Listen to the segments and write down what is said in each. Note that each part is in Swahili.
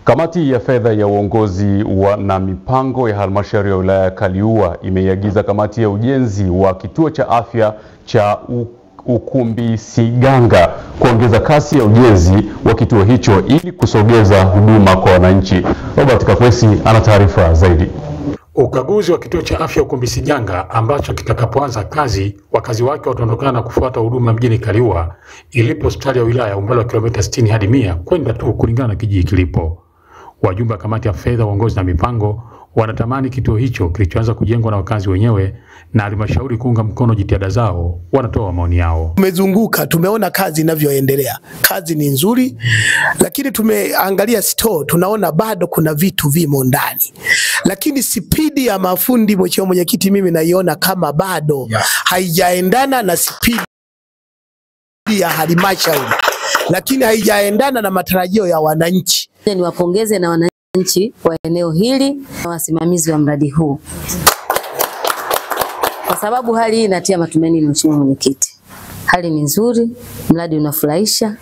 Kamati ya fedha ya uongozi na mipango ya halmashauri ya wilaya ya Kaliua imeiagiza kamati ya ujenzi wa kituo cha afya cha Ukumbisiganga kuongeza kasi ya ujenzi wa kituo hicho ili kusogeza huduma kwa wananchi. Robert Kakwesi ana taarifa zaidi. Ukaguzi wa kituo cha afya Ukumbisiganga ambacho kitakapoanza kazi, wakazi wake wataondokana na kufuata huduma mjini Kaliua ilipo hospitali ya wilaya umbali wa kilomita 60 hadi 100 kwenda tu kulingana na kijiji kilipo. Wajumbe wa kamati ya fedha, uongozi na mipango wanatamani kituo hicho kilichoanza kujengwa na wakazi wenyewe na halmashauri kuunga mkono jitihada zao. Wanatoa maoni yao. Tumezunguka, tumeona kazi inavyoendelea. Kazi ni nzuri, lakini tumeangalia store, tunaona bado kuna vitu vimo ndani. Lakini spidi ya mafundi, mheshimiwa mwenyekiti, mimi naiona kama bado haijaendana na spidi ya halmashauri, lakini haijaendana na matarajio ya wananchi. Niwapongeze na wananchi wa eneo hili na wasimamizi wa mradi huu, kwa sababu hali hii inatia matumaini. Mheshimiwa mwenyekiti, hali ni nzuri, mradi unafurahisha,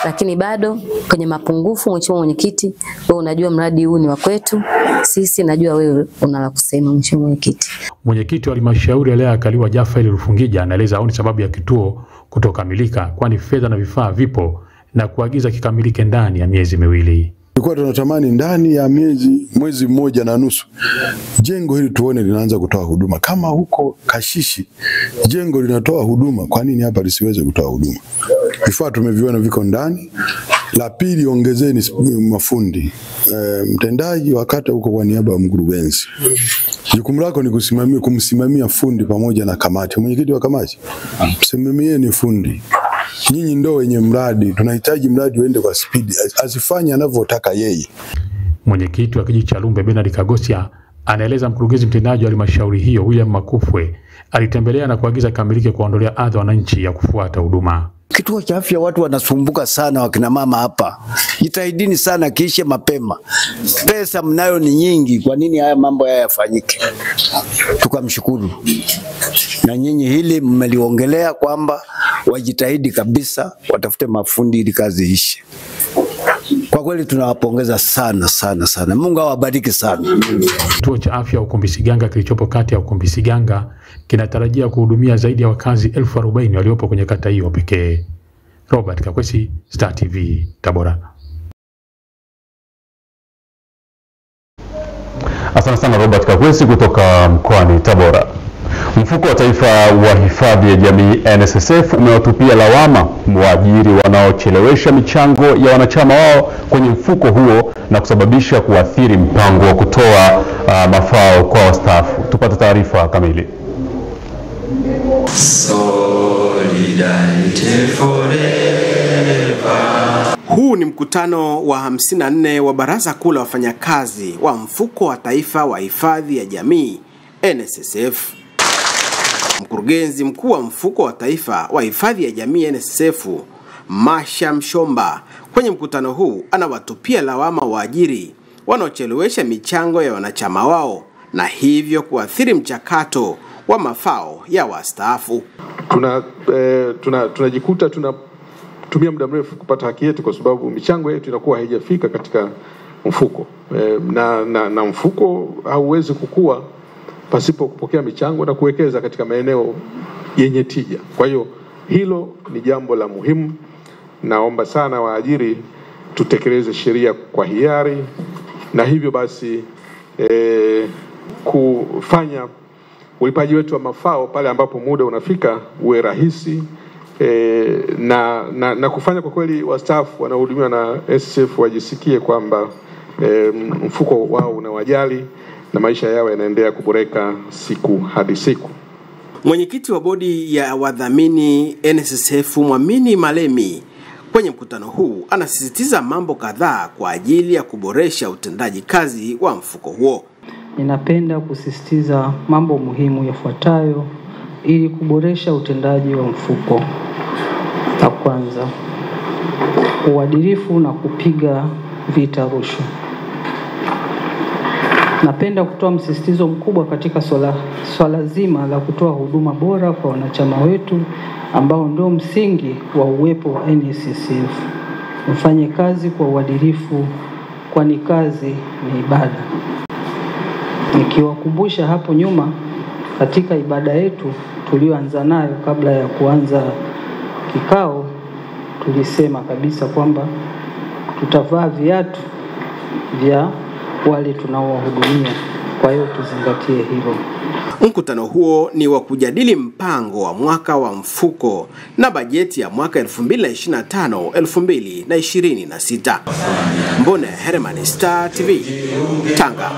lakini bado kwenye mapungufu. Mheshimiwa mwenyekiti, wewe unajua mradi huu ni wa kwetu sisi, najua wewe una la kusema. Mheshimiwa mwenyekiti, mwenyekiti wa halmashauri ya wilaya ya Kaliua Jafari Rufungija anaeleza haoni sababu ya kituo kutokamilika, kwani fedha na vifaa vipo na kuagiza kikamilike ndani ya miezi miwili. Tulikuwa tunatamani ndani ya mwezi mmoja na nusu jengo hili tuone linaanza kutoa huduma. Kama huko Kashishi jengo linatoa huduma, kwa nini hapa lisiweze kutoa huduma? Vifaa tumeviona viko ndani. La pili, ongezeni mafundi. Mtendaji wa kata huko kwa niaba ya mkurugenzi, jukumu lako ni kumsimamia fundi pamoja na kamati. Mwenyekiti wa kamati, msimamieni fundi. Nyinyi ndio wenye mradi, tunahitaji mradi uende kwa spidi, asifanye anavyotaka yeye. Mwenyekiti wa kijiji cha Lumbe Bernard Kagosia anaeleza mkurugenzi mtendaji wa halmashauri hiyo William Makufwe alitembelea na kuagiza kamilike kuondolea adha wananchi ya kufuata huduma. Kituo cha afya watu wanasumbuka sana, wakina mama hapa. Jitahidini sana kiishe mapema. Pesa mnayo ni nyingi, kwa nini haya mambo haya yafanyike? Tukamshukuru. Na nyinyi hili mmeliongelea kwamba wajitahidi kabisa watafute mafundi ili kazi ishe. Kwa kweli tunawapongeza sana sana sana. Mungu awabariki sana. Kituo cha afya Ukumbisiganga kilichopo kati ya Ukumbisiganga kinatarajia kuhudumia zaidi ya wakazi 40,000 waliopo kwenye kata hiyo pekee. Robert Kakwesi, Star TV, Tabora. Asante sana Robert Kakwesi kutoka mkoani Tabora. Mfuko wa Taifa wa Hifadhi ya Jamii NSSF umewatupia lawama waajiri wanaochelewesha michango ya wanachama wao kwenye mfuko huo na kusababisha kuathiri mpango wa kutoa mafao kwa wastaafu. Tupate taarifa kamili. Huu ni mkutano wa 54 wa Baraza Kuu la Wafanyakazi wa Mfuko wa Taifa wa Hifadhi ya Jamii NSSF. Mkurugenzi mkuu wa Mfuko wa Taifa wa Hifadhi ya Jamii NSSF, Masha Mshomba, kwenye mkutano huu anawatupia lawama waajiri wanaochelewesha michango ya wanachama wao na hivyo kuathiri mchakato wa mafao ya wastaafu. Tunajikuta tunatumia muda mrefu kupata haki yetu kwa sababu michango yetu inakuwa haijafika katika mfuko. Na mfuko hauwezi kukua pasipo kupokea michango na kuwekeza katika maeneo yenye tija. Kwa hiyo hilo ni jambo la muhimu. Naomba sana waajiri tutekeleze sheria kwa hiari, na hivyo basi kufanya ulipaji wetu wa mafao pale ambapo muda unafika uwe rahisi, na kufanya kwa kweli wastaafu wanaohudumiwa na NSSF wajisikie kwamba mfuko wao unawajali na maisha yao yanaendelea kuboreka siku hadi siku. Mwenyekiti wa bodi ya wadhamini NSSF Mwamini Malemi kwenye mkutano huu anasisitiza mambo kadhaa kwa ajili ya kuboresha utendaji kazi wa mfuko huo. Ninapenda kusisitiza mambo muhimu yafuatayo ili kuboresha utendaji wa mfuko. La kwanza, uadilifu na kupiga vita rushwa. Napenda kutoa msisitizo mkubwa katika swala zima la kutoa huduma bora kwa wanachama wetu ambao ndio msingi wa uwepo wa NSSF. Mfanye kazi kwa uadilifu kwani kazi ni ibada. Nikiwakumbusha hapo nyuma katika ibada yetu tulioanza nayo kabla ya kuanza kikao, tulisema kabisa kwamba tutavaa viatu vya wale tunaowahudumia. Kwa hiyo tuzingatie hilo. Mkutano huo ni wa kujadili mpango wa mwaka wa mfuko na bajeti ya mwaka 2025-2026. Mbone Herman, Star TV, Tanga.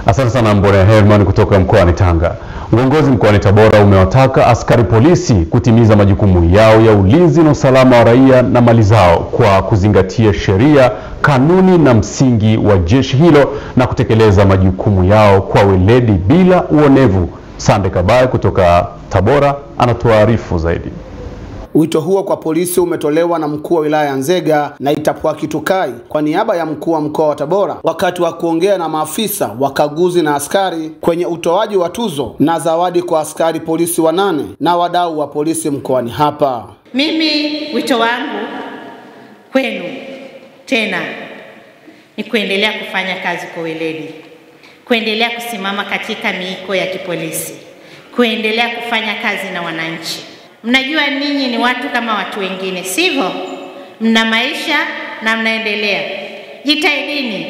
Asante sana Mbone Herman kutoka mkoani Tanga. Uongozi mkoani Tabora umewataka askari polisi kutimiza majukumu yao ya ulinzi na usalama wa raia na mali zao kwa kuzingatia sheria, kanuni na msingi wa jeshi hilo na kutekeleza majukumu yao kwa weledi bila uonevu. Sande Kabaye kutoka Tabora anatuarifu zaidi. Wito huo kwa polisi umetolewa na mkuu wa wilaya ya Nzega na Itapwa Kitukai kwa niaba ya mkuu wa mkoa wa Tabora wakati wa kuongea na maafisa, wakaguzi na askari kwenye utoaji wa tuzo na zawadi kwa askari polisi 8 na wadau wa polisi mkoani hapa. Mimi wito wangu kwenu tena ni kuendelea kufanya kazi kwa weledi, kuendelea kusimama katika miiko ya kipolisi, kuendelea kufanya kazi na wananchi. Mnajua ninyi ni watu kama watu wengine, sivyo? Mna maisha na mnaendelea. Jitahidini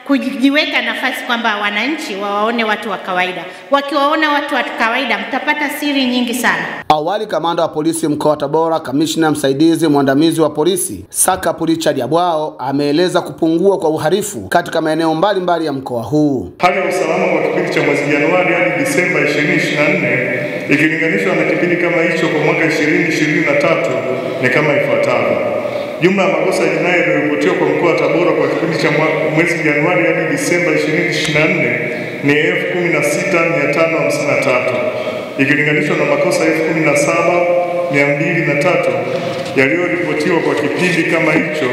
kujiweka nafasi kwamba wananchi wawaone watu wa kawaida. Wakiwaona watu wa kawaida mtapata siri nyingi sana. Awali kamanda wa polisi mkoa wa Tabora, kamishna msaidizi mwandamizi wa polisi Saka Richard Yabwao ameeleza kupungua kwa uhalifu katika maeneo mbalimbali ya mkoa huu. Hali ya usalama kwa kipindi cha mwezi Januari hadi Disemba 2024 ikilinganishwa na kipindi kama hicho kwa mwaka 2023 ni kama ifuatavyo. Jumla ya makosa ya jinai yaliyoripotiwa kwa mkoa wa Tabora kwa kipindi cha mwezi Januari hadi Disemba 2024 ni 16553 ikilinganishwa na makosa 17203 yaliyoripotiwa kwa kipindi kama hicho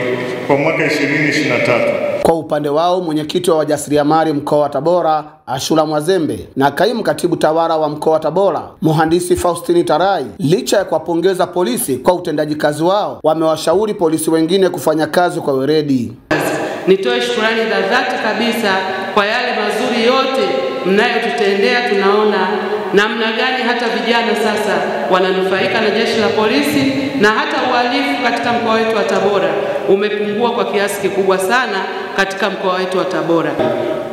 kwa mwaka 2023. Kwa upande wao mwenyekiti wa wajasiriamali mkoa wa Tabora Ashura Mwazembe na kaimu katibu tawala wa mkoa wa Tabora Mhandisi Faustini Tarai, licha ya kuwapongeza polisi kwa utendaji kazi wao, wamewashauri polisi wengine kufanya kazi kwa weledi. Nitoe shukrani za dhati kabisa kwa yale mazuri yote mnayotutendea. Tunaona namna gani hata vijana sasa wananufaika na jeshi la polisi, na hata uhalifu katika mkoa wetu wa Tabora umepungua kwa kiasi kikubwa sana katika mkoa wetu wa Tabora.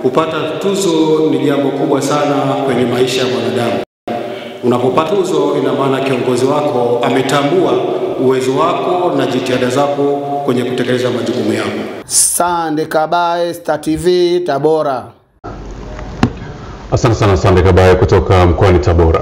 Kupata tuzo ni jambo kubwa sana kwenye maisha ya mwanadamu. Unapopata tuzo ina maana kiongozi wako ametambua uwezo wako na jitihada zako kwenye kutekeleza majukumu yako. Sande Kabaye, Star TV, Tabora. Asante sana Sande Kabaye kutoka mkoani Tabora.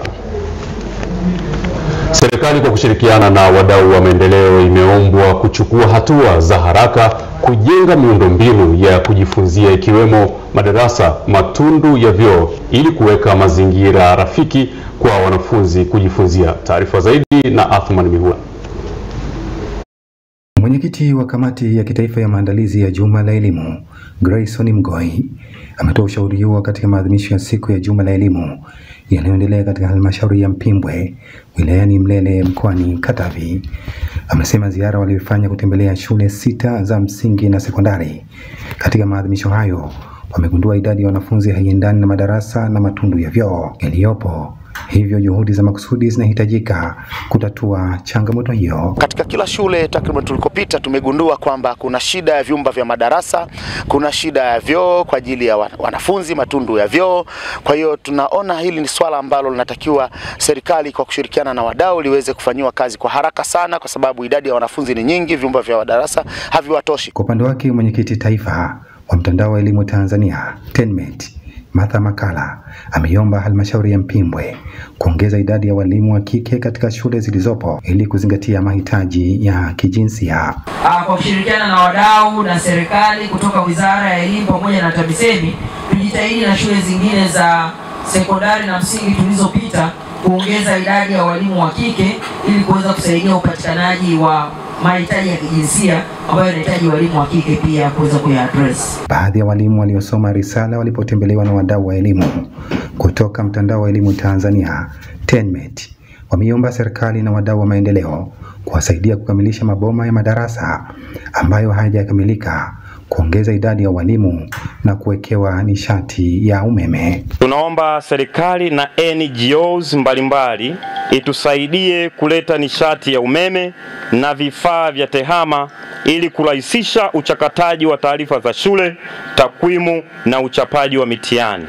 Serikali kwa kushirikiana na wadau wa maendeleo imeombwa kuchukua hatua za haraka kujenga miundombinu ya kujifunzia ikiwemo madarasa, matundu ya vyoo ili kuweka mazingira rafiki kwa wanafunzi kujifunzia. Taarifa zaidi na Athman Mihua. Mwenyekiti wa kamati ya kitaifa ya maandalizi ya Juma la Elimu, Grayson Mgoi, ametoa ushauri huo katika maadhimisho ya siku ya Juma la Elimu yanayoendelea katika halmashauri ya Mpimbwe wilayani Mlele mkoani Katavi. Amesema ziara waliyofanya kutembelea shule 6 za msingi na sekondari katika maadhimisho hayo wamegundua idadi ya wanafunzi haiendani na madarasa na matundu ya vyoo yaliyopo. Hivyo juhudi za makusudi zinahitajika kutatua changamoto hiyo. Katika kila shule takriban tulikopita tumegundua kwamba kuna shida ya vyumba vya madarasa, kuna shida ya vyoo kwa ajili ya wanafunzi, matundu ya vyoo. Kwa hiyo tunaona hili ni swala ambalo linatakiwa serikali kwa kushirikiana na wadau liweze kufanyiwa kazi kwa haraka sana, kwa sababu idadi ya wanafunzi ni nyingi, vyumba vya madarasa haviwatoshi. Kwa upande wake mwenyekiti taifa wa mtandao wa elimu Tanzania TENMET Martha Makala ameiomba halmashauri ya Mpimbwe kuongeza idadi ya walimu wa kike katika shule zilizopo ili kuzingatia mahitaji ya kijinsia. Kwa kushirikiana na wadau na serikali kutoka Wizara ya Elimu pamoja na TAMISEMI, tujitahidi na shule zingine za sekondari na msingi tulizopita kuongeza idadi ya walimu wa kike ili kuweza kusaidia upatikanaji wa mahitaji ya kijinsia ambayo inahitaji walimu wa kike pia kuweza kuyaadress. Baadhi ya walimu waliosoma risala walipotembelewa na wadau wa elimu kutoka mtandao wa elimu Tanzania TENMET wameomba serikali na wadau wa maendeleo kuwasaidia kukamilisha maboma ya madarasa ambayo hayajakamilika, kuongeza idadi ya walimu na kuwekewa nishati ya umeme. Tunaomba serikali na NGOs mbalimbali itusaidie kuleta nishati ya umeme na vifaa vya tehama ili kurahisisha uchakataji wa taarifa za shule, takwimu na uchapaji wa mitihani.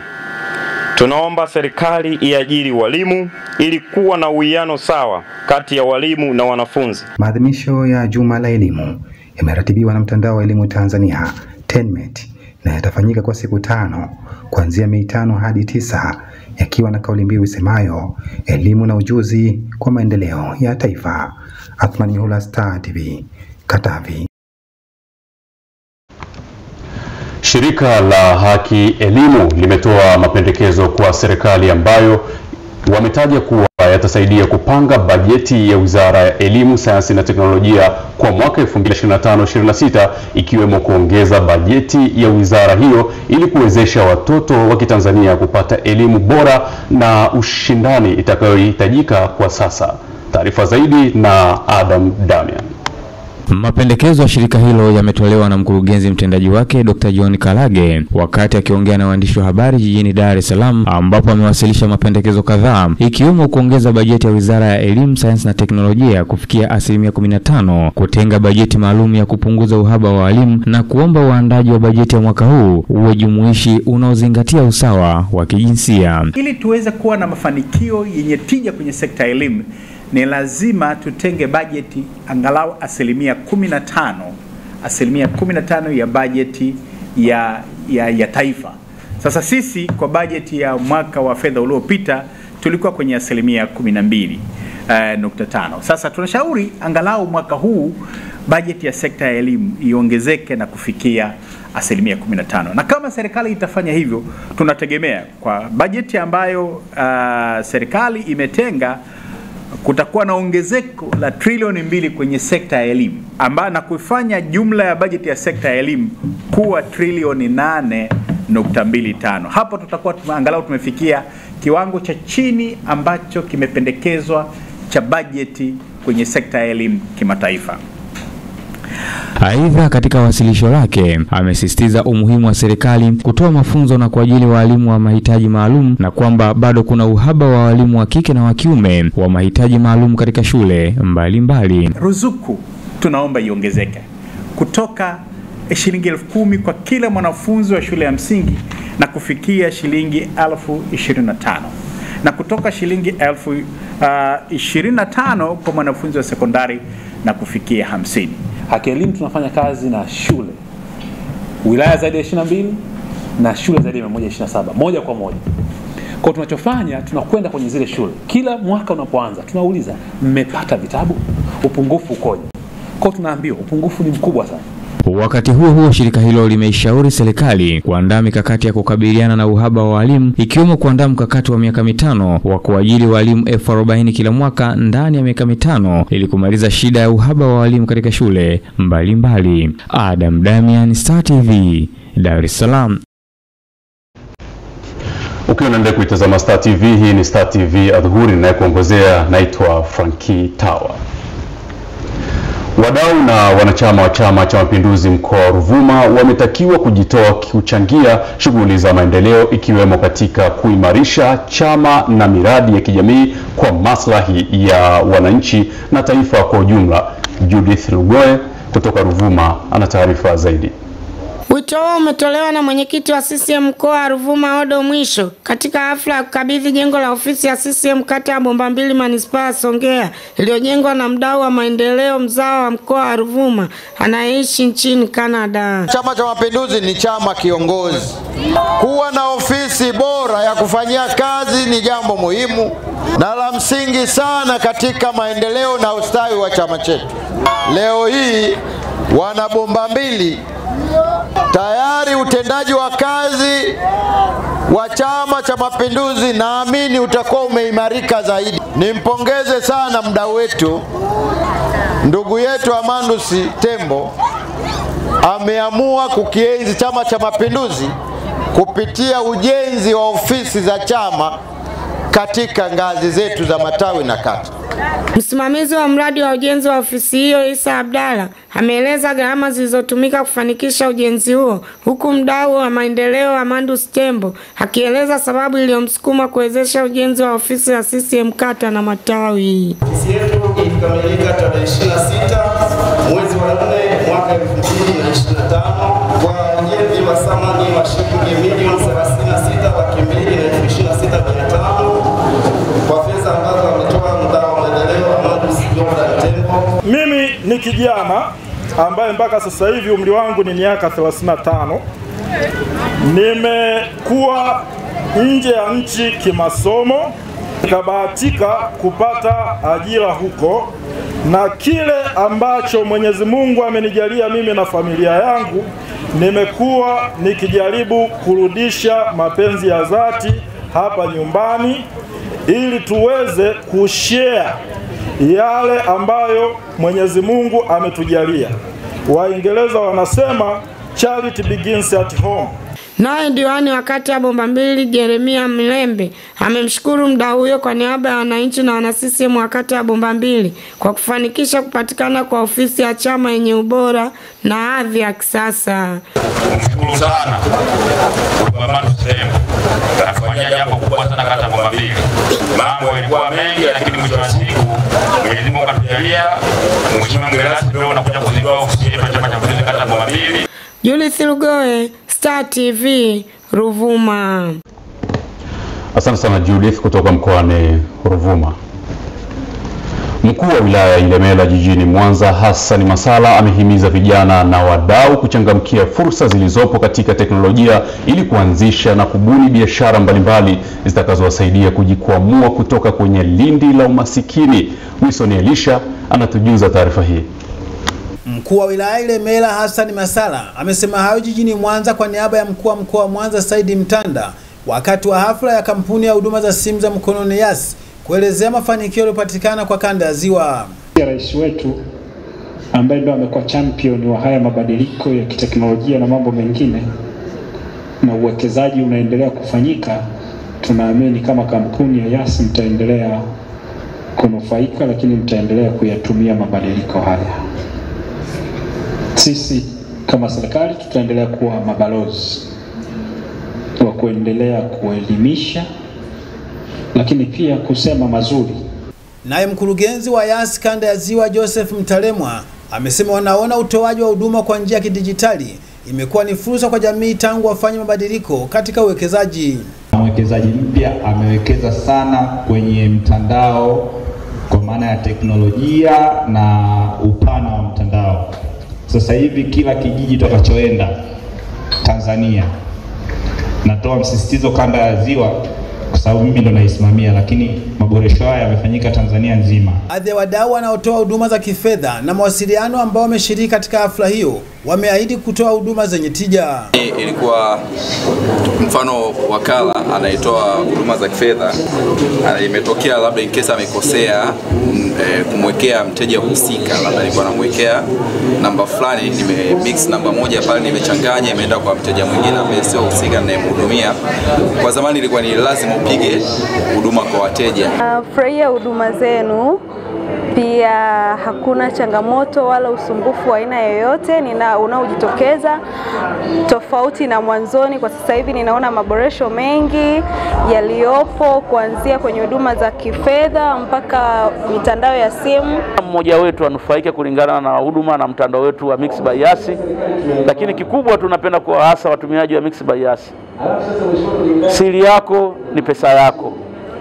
Tunaomba serikali iajiri walimu ili kuwa na uwiano sawa kati ya walimu na wanafunzi. Maadhimisho ya Juma la Elimu yameratibiwa na Mtandao wa Elimu Tanzania TENMET na yatafanyika kwa siku 5 kuanzia Mei 5 hadi 9, yakiwa na kauli mbiu isemayo elimu na ujuzi kwa maendeleo ya taifa. Athmani Mihula, Star TV, Katavi. Shirika la Haki Elimu limetoa mapendekezo kwa serikali ambayo wametaja kuwa yatasaidia kupanga bajeti ya Wizara ya Elimu, Sayansi na Teknolojia kwa mwaka 2025-26, ikiwemo kuongeza bajeti ya wizara hiyo ili kuwezesha watoto wa Kitanzania kupata elimu bora na ushindani itakayohitajika kwa sasa. Taarifa zaidi na Adam Damian. Mapendekezo ya shirika hilo yametolewa na mkurugenzi mtendaji wake Dr. John Kalage wakati akiongea na waandishi wa habari jijini Dar es Salaam, ambapo amewasilisha mapendekezo kadhaa ikiwemo kuongeza bajeti ya Wizara ya Elimu, Sayansi na Teknolojia kufikia 15%, kutenga bajeti maalum ya kupunguza uhaba wa walimu na kuomba uandaji wa bajeti ya mwaka huu uwe jumuishi unaozingatia usawa wa kijinsia. Ili tuweze kuwa na mafanikio yenye tija kwenye sekta ya elimu, ni lazima tutenge bajeti angalau 15% ya bajeti ya taifa. Sasa sisi kwa bajeti ya mwaka wa fedha uliopita tulikuwa kwenye 12.5. Sasa tunashauri angalau mwaka huu bajeti ya sekta ya elimu iongezeke na kufikia 15%. Na kama serikali itafanya hivyo, tunategemea kwa bajeti ambayo serikali imetenga kutakuwa na ongezeko la trilioni 2 kwenye sekta ya elimu, ambayo na kufanya jumla ya bajeti ya sekta ya elimu kuwa trilioni 8.25. Hapo tutakuwa angalau tumefikia kiwango cha chini ambacho kimependekezwa cha bajeti kwenye sekta ya elimu kimataifa. Aidha, katika wasilisho lake amesisitiza umuhimu wa serikali kutoa mafunzo na kuajili walimu wa mahitaji maalum na kwamba bado kuna uhaba wa walimu wa kike na wa kiume wa mahitaji maalum katika shule mbalimbali. Ruzuku tunaomba iongezeke kutoka shilingi 10,000 kwa kila mwanafunzi wa shule ya msingi na kufikia shilingi 25,000 na kutoka shilingi 25,000 kwa mwanafunzi wa sekondari na kufikia 50. Haki Elimu tunafanya kazi na shule wilaya zaidi ya 22 na shule zaidi ya 127 moja kwa moja. Kwa tunachofanya, tunakwenda kwenye zile shule kila mwaka unapoanza, tunauliza mmepata vitabu, upungufu ukoje? Kwa tunaambiwa upungufu ni mkubwa sana. Wakati huo shirika hilo limeishauri serikali kuandaa mikakati ya kukabiliana na uhaba wa walimu, ikiwemo kuandaa mkakati wa miaka 5 wa kuajiri walimu 40,000 kila mwaka ndani ya miaka 5 ili kumaliza shida ya uhaba wa walimu katika shule mbalimbali. Adam Damian, Star TV, Dar es Salaam. Ukiwa unaendelea kuitazama Star TV, hii ni Star TV Adhuhuri, na kuongozea naitwa Frankie Tawa. Wadau na wanachama wa Chama cha Mapinduzi mkoa wa Ruvuma wametakiwa kujitoa kuchangia shughuli za maendeleo, ikiwemo katika kuimarisha chama na miradi ya kijamii kwa maslahi ya wananchi na taifa kwa ujumla. Judith Lugoe kutoka Ruvuma ana taarifa zaidi. Wito huo umetolewa na mwenyekiti wa CCM mkoa wa Ruvuma Odo Mwisho katika hafla ya kukabidhi jengo la ofisi ya CCM kata ya Bomba Mbili manispaa ya Songea iliyojengwa na mdau wa maendeleo mzao wa mkoa wa Ruvuma anayeishi nchini Canada. Chama cha Mapinduzi ni chama kiongozi. Kuwa na ofisi bora ya kufanyia kazi ni jambo muhimu na la msingi sana katika maendeleo na ustawi wa chama chetu. Leo hii wana Bomba Mbili tayari utendaji wa kazi wa Chama cha Mapinduzi naamini utakuwa umeimarika zaidi. Nimpongeze sana mdau wetu ndugu yetu Amandusi Tembo, ameamua kukienzi Chama cha Mapinduzi kupitia ujenzi wa ofisi za chama katika ngazi zetu za matawi na kata. Msimamizi wa mradi wa ujenzi wa ofisi hiyo Isa Abdalla ameeleza gharama zilizotumika kufanikisha ujenzi huo, huku mdau wa maendeleo Amandus Tembo akieleza sababu iliyomsukuma kuwezesha ujenzi wa ofisi ya CCM kata na matawi. Ofisi yetu ilikamilika tarehe 26 mwezi wa 4 mwaka 2025 kwa ujenzi wa thamani wa shilingi milioni 36,226,500 kwa fedha ambazo ametoa mdau wa maendeleo Amandus Tembo. Mimi ni kijana ambaye mpaka sasa hivi umri wangu ni miaka 35. Nimekuwa nje ya nchi kimasomo, nikabahatika kupata ajira huko, na kile ambacho Mwenyezi Mungu amenijalia mimi na familia yangu, nimekuwa nikijaribu kurudisha mapenzi ya dhati hapa nyumbani ili tuweze kushare yale ambayo Mwenyezi Mungu ametujalia. Waingereza wanasema charity begins at home. Naye diwani wa kata ya Bombambili Jeremia Mlembe amemshukuru mdau huyo kwa niaba ya wananchi na wana CCM wa kata ya Bombambili kwa kufanikisha kupatikana kwa ofisi ya chama yenye ubora na hadhi ya kisasa. Mshukuru sana kwa Amandus Tembo. Kafanya jambo kubwa sana kata ya Bombambili. Mambo yalikuwa mengi lakini mwisho wa siku Mwenyezi Mungu akatujalia. Mheshimiwa mgeni rasmi leo anakuja kuzindua ofisi ya chama cha polisi kata ya Bombambili. Julius Lugoe, Star TV, Ruvuma. Asante sana Judith kutoka mkoani Ruvuma. Mkuu wa wilaya ya Ilemela jijini Mwanza Hassan Masala amehimiza vijana na wadau kuchangamkia fursa zilizopo katika teknolojia ili kuanzisha na kubuni biashara mbalimbali zitakazowasaidia kujikwamua kutoka kwenye lindi la umasikini. Wilson Elisha anatujuza taarifa hii. Mkuu wa wilaya Ilemela Hassan Masala amesema hayo jijini Mwanza kwa niaba ya mkuu wa mkoa wa Mwanza Saidi Mtanda wakati wa hafla ya kampuni ya huduma za simu za mkononi Yas kuelezea mafanikio yaliyopatikana kwa kanda ya Ziwa. Rais wetu ambaye ndo amekuwa champion wa haya mabadiliko ya kiteknolojia na mambo mengine, na uwekezaji unaendelea kufanyika, tunaamini kama kampuni ya Yas mtaendelea kunufaika, lakini mtaendelea kuyatumia mabadiliko haya. Sisi kama serikali tutaendelea kuwa mabalozi wa kuendelea kuelimisha, lakini pia kusema mazuri. Naye mkurugenzi wa Yas kanda ya Ziwa Joseph Mtalemwa amesema wanaona utoaji wa huduma kwa njia ya kidijitali imekuwa ni fursa kwa jamii tangu wafanye mabadiliko katika uwekezaji. Mwekezaji mpya amewekeza sana kwenye mtandao kwa maana ya teknolojia na upana wa mtandao. Sasa hivi kila kijiji tutakachoenda Tanzania, natoa msisitizo kanda ya Ziwa kwa sababu mimi ndo naisimamia, lakini maboresho haya yamefanyika Tanzania nzima. Baadhi ya wadau wanaotoa huduma za kifedha na mawasiliano ambao wameshiriki katika hafla hiyo wameahidi kutoa huduma zenye tija. Ilikuwa mfano wakala anayetoa huduma za kifedha, imetokea labda in case amekosea kumwekea mteja husika, labda nilikuwa namwekea namba fulani, nimemix namba moja pale, nimechanganya imeenda kwa mteja mwingine ambaye sio husika ninayemhudumia. Kwa zamani ilikuwa ni lazima upige huduma kwa wateja. Furahia huduma zenu. Pia hakuna changamoto wala usumbufu wa aina yoyote unaojitokeza tofauti na mwanzoni. Kwa sasa hivi ninaona maboresho mengi yaliyopo kuanzia kwenye huduma za kifedha mpaka mitandao ya simu. Mmoja wetu anufaike kulingana na huduma na mtandao wetu wa Mixx by Yas, lakini kikubwa tunapenda kuwaasa watumiaji wa Mixx by Yas. Siri yako ni pesa yako.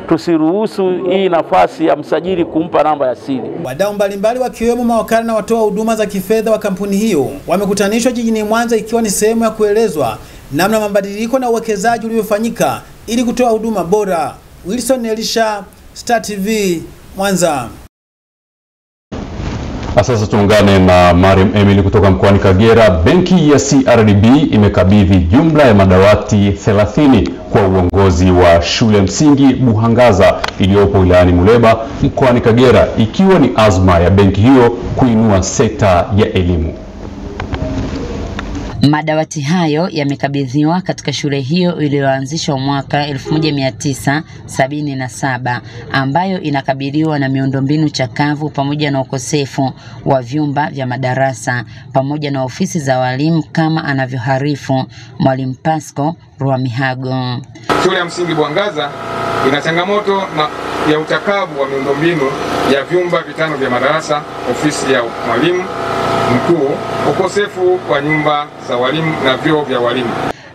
Tusiruhusu hii nafasi ya msajili kumpa namba ya siri. Wadau mbalimbali wakiwemo mawakala na watoa huduma za kifedha wa kampuni hiyo wamekutanishwa jijini Mwanza ikiwa ni sehemu ya kuelezwa namna mabadiliko na uwekezaji uliofanyika ili kutoa huduma bora. Wilson Elisha, Star TV, Mwanza. Sasa tuungane na Mariam Emily kutoka mkoani Kagera. Benki ya CRDB imekabidhi jumla ya madawati 30 kwa uongozi wa shule msingi Buhangaza iliyopo wilayani Muleba mkoani Kagera, ikiwa ni azma ya benki hiyo kuinua sekta ya elimu. Madawati hayo yamekabidhiwa katika shule hiyo iliyoanzishwa mwaka 1977 ambayo inakabiliwa na miundombinu chakavu pamoja na ukosefu wa vyumba vya madarasa pamoja na ofisi za walimu kama anavyoharifu Mwalimu Pasco Rwamihago. Shule ya msingi Buhangaza ina changamoto ya uchakavu wa miundombinu ya vyumba 5 vya madarasa, ofisi ya mwalimu mkuu, ukosefu wa nyumba za walimu na vyoo vya walimu.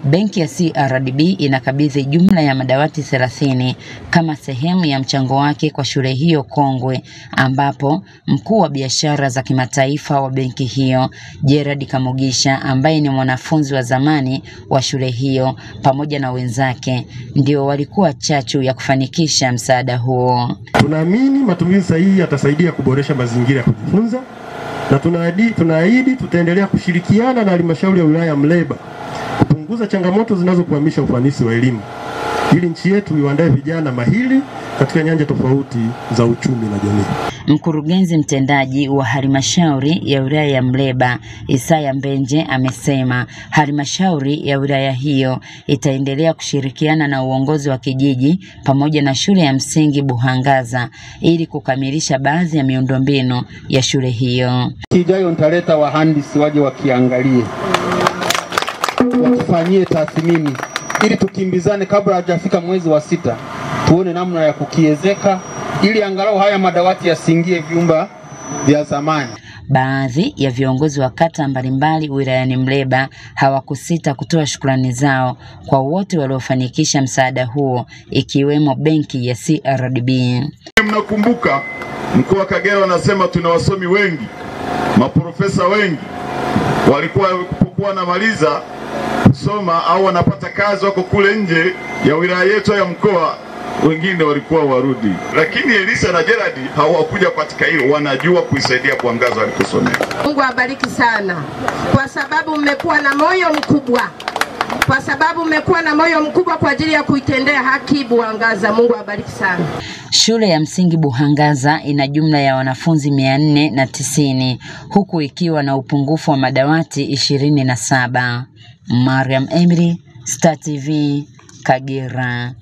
Benki ya CRDB inakabidhi jumla ya madawati 30 kama sehemu ya mchango wake kwa shule hiyo kongwe, ambapo mkuu wa biashara za kimataifa wa benki hiyo Gerard Kamugisha, ambaye ni mwanafunzi wa zamani wa shule hiyo, pamoja na wenzake ndio walikuwa chachu ya kufanikisha msaada huo. Tunaamini matumizi sahihi yatasaidia kuboresha mazingira ya kujifunza, na tunaahidi tutaendelea kushirikiana na halmashauri ya wilaya ya Mleba kupunguza changamoto zinazokwamisha ufanisi wa elimu ili nchi yetu iwaandae vijana mahiri katika nyanja tofauti za uchumi na jamii. Mkurugenzi mtendaji wa halmashauri ya wilaya ya Mleba, Isaya Mbenje, amesema halmashauri ya wilaya hiyo itaendelea kushirikiana na uongozi wa kijiji pamoja na shule ya msingi Buhangaza ili kukamilisha baadhi ya miundombinu ya shule hiyo. Ijayo nitaleta wahandisi waje wakiangalie, wakifanyie tathmini ili tukimbizane kabla hajafika mwezi wa 6 tuone namna ya kukiezeka ili angalau haya madawati yasingie vyumba vya zamani. Baadhi ya viongozi wa kata mbalimbali wilayani Mleba hawakusita kutoa shukrani zao kwa wote waliofanikisha msaada huo, ikiwemo benki ya CRDB. Mnakumbuka mkoa wa Kagera wanasema tuna wasomi wengi, maprofesa wengi walikuwa wanamaliza kusoma au wanapata kazi wako kule nje ya wilaya yetu ya mkoa, wengine walikuwa warudi. Lakini Elisa na Gerard hawakuja katika hilo, wanajua kuisaidia Buhangaza walikosomea. Mungu awabariki sana kwa sababu mmekuwa na moyo mkubwa, kwa ajili ya kuitendea haki Buhangaza. Mungu awabariki sana. Shule ya msingi Buhangaza ina jumla ya wanafunzi 490 huku ikiwa na upungufu wa madawati 27. Mariam Emery, Star TV, Kagera.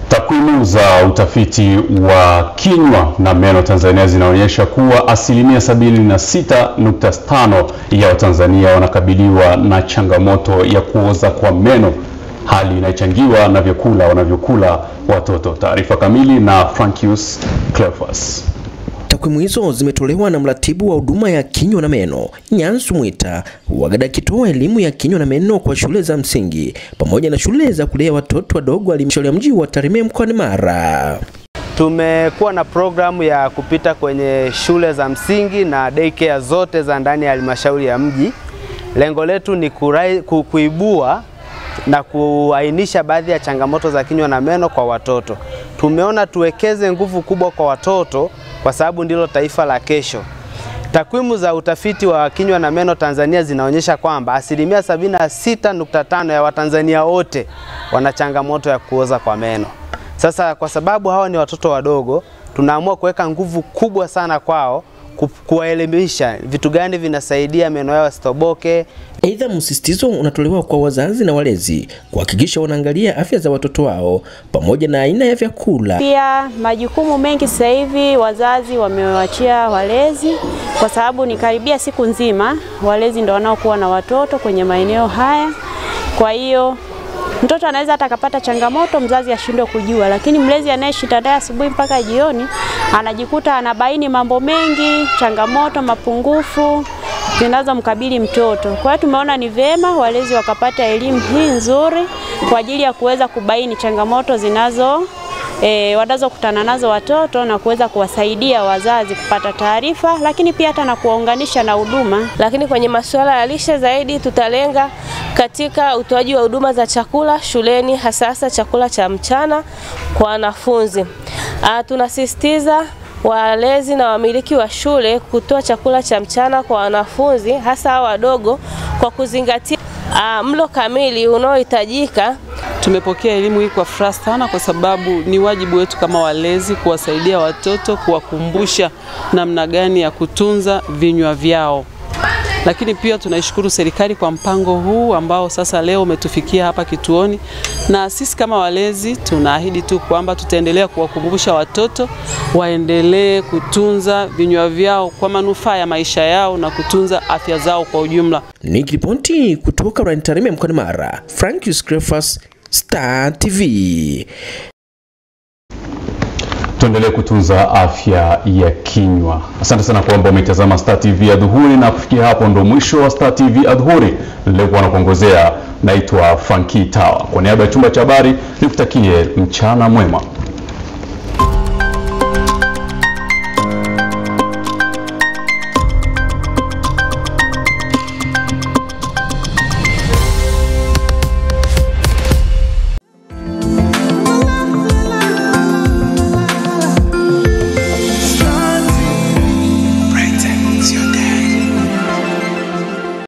Takwimu za utafiti wa kinywa na meno Tanzania zinaonyesha kuwa 76.5% ya Watanzania wanakabiliwa na changamoto ya kuoza kwa meno, hali inayochangiwa na vyakula wanavyokula watoto. Taarifa kamili na Frankius Cleophas. Takwimu hizo zimetolewa na mratibu wa huduma ya kinywa na meno Nyansu Mwita wakati akitoa elimu ya kinywa na meno kwa shule za msingi pamoja na shule za kulea watoto wadogo halmashauri ya mji wa Tarime mkoani Mara. Tumekuwa na programu ya kupita kwenye shule za msingi na daycare zote za ndani ya halmashauri ya mji. Lengo letu ni kuibua na kuainisha baadhi ya changamoto za kinywa na meno kwa watoto. Tumeona tuwekeze nguvu kubwa kwa watoto kwa sababu ndilo taifa la kesho. Takwimu za utafiti wa kinywa na meno Tanzania zinaonyesha kwamba 76.5% ya Watanzania wote wana changamoto ya kuoza kwa meno. Sasa kwa sababu hawa ni watoto wadogo, tunaamua kuweka nguvu kubwa sana kwao, kuwaelimisha vitu gani vinasaidia meno yao yasitoboke. Aidha, msisitizo unatolewa kwa wazazi na walezi kuhakikisha wanaangalia afya za watoto wao pamoja na aina ya vyakula. Pia majukumu mengi sasa hivi wazazi wamewachia walezi, kwa sababu ni karibia siku nzima walezi ndio wanaokuwa na watoto kwenye maeneo haya. Kwa hiyo mtoto anaweza hata akapata changamoto mzazi ashindwe kujua, lakini mlezi anayeshinda naye asubuhi mpaka jioni anajikuta anabaini mambo mengi, changamoto, mapungufu zinazomkabili mtoto. Kwa hiyo tumeona ni vema walezi wakapata elimu hii nzuri kwa ajili ya kuweza kubaini changamoto wanazokutana nazo watoto na kuweza kuwasaidia wazazi kupata taarifa, lakini pia hata na kuwaunganisha na huduma. Lakini kwenye masuala ya lishe zaidi tutalenga katika utoaji wa huduma za chakula shuleni, hasa chakula cha mchana kwa wanafunzi. Tunasisitiza walezi na wamiliki wa shule kutoa chakula cha mchana kwa wanafunzi hasa wadogo kwa kuzingatia mlo kamili unaohitajika. Tumepokea elimu hii kwa furaha sana, kwa sababu ni wajibu wetu kama walezi kuwasaidia watoto, kuwakumbusha namna gani ya kutunza vinywa vyao. Lakini pia tunaishukuru serikali kwa mpango huu ambao sasa leo umetufikia hapa kituoni, na sisi kama walezi tunaahidi tu kwamba tutaendelea kuwakumbusha watoto waendelee kutunza vinywa vyao kwa manufaa ya maisha yao na kutunza afya zao kwa ujumla. Nikiripoti kutoka Rwanda Tarime mkoani Mara, Frank Screfas, Star TV. Tuendelee kutunza afya ya kinywa. Asante sana kwamba umetazama Star TV Adhuhuri, na kufikia hapo ndo mwisho wa Star TV Adhuhuri. Leo kwa nakuongozea naitwa Frankie Tawa. Kwa niaba ya chumba cha habari nikutakie mchana mwema.